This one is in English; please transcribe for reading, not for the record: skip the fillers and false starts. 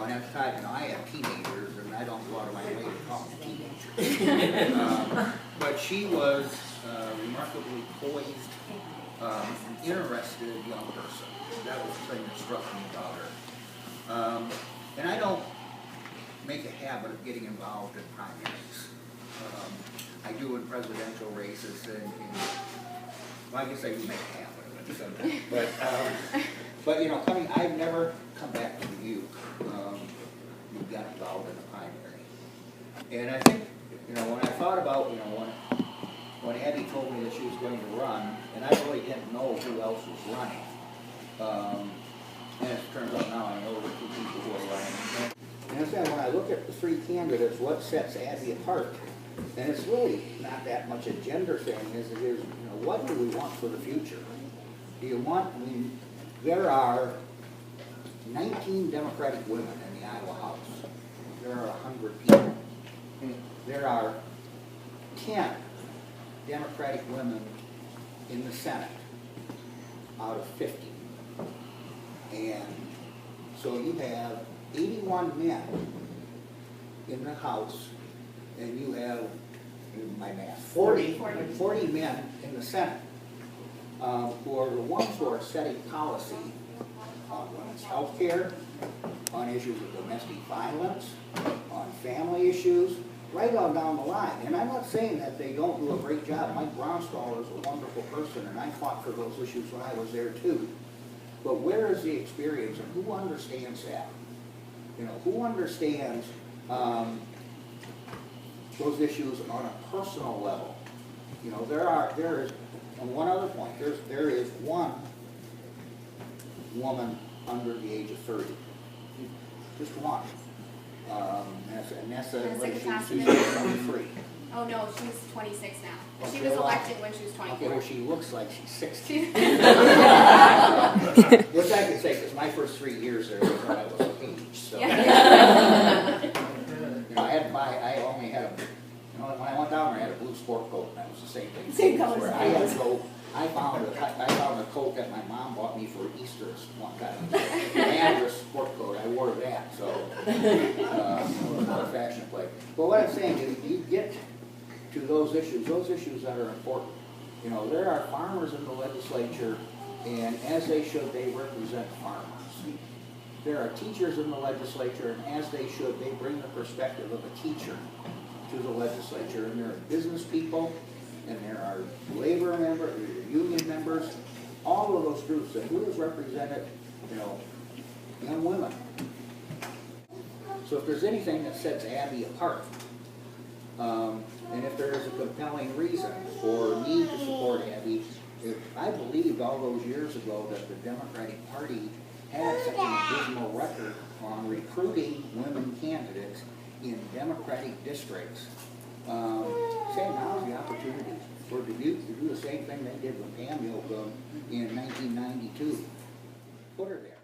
and at the time, I have teenagers, and I don't go out of my way to talk to teenagers. But she was remarkably poised, an interested young person. That was the thing that struck me about her. And I don't make a habit of getting involved in primaries. I do in presidential races, and well, I guess I do make a habit of it sometimes. But you know, I've never come back to Dubuque. You got involved in a primary, and I think, you know, when I thought about, you know, when Abby told me that she was going to run, and I really didn't know who else was running. And it turns out now I know the two people who are running. And instead, when I look at the three candidates, what sets Abby apart? And it's really not that much a gender thing as it is, you know, what do we want for the future? Do you want, I mean, there are 19 Democratic women in the Iowa House. There are 100 people. There are 10 Democratic women in the Senate out of 50. And so you have 81 men in the House, and you have, my math, 40 men in the Senate who are the ones who are setting policy on women's health care, on issues of domestic violence, on family issues, right on down the line. And I'm not saying that they don't do a great job. Mike Bronstall is a wonderful person, and I fought for those issues when I was there too. But where is the experience, and who understands that? You know, who understands those issues on a personal level? You know, there is, and one other point, there is one woman under the age of 30. Just one. Nessa, she's 23. Oh no, she's 26 now. Okay, She was elected when she was 24. Okay, well, she looks like she's 60. Which I can say, because my first 3 years there, I thought I was a page. So, you know, I only had a, you know, when I went down there, I had a blue sport coat, and that was the same thing. Same color. Where I had to go, I found a coat that my mom bought me for Easter one time. I had a sport coat, I wore that, so it was not a fashion play. But what I'm saying is, you get to those issues that are important. You know, there are farmers in the legislature, and as they should, they represent farmers. There are teachers in the legislature, and as they should, they bring the perspective of a teacher to the legislature. And there are business people, and there are labor members, union members, all of those groups. And who is represented? You know, young women. So if there's anything that sets Abby apart, and if there is a compelling reason for me to support Abby, I believed all those years ago that the Democratic Party had such an abysmal record on recruiting women candidates in Democratic districts. Say now's the opportunity for Dubuque to do the same thing they did with Pam Jochum in 1992. Put her there.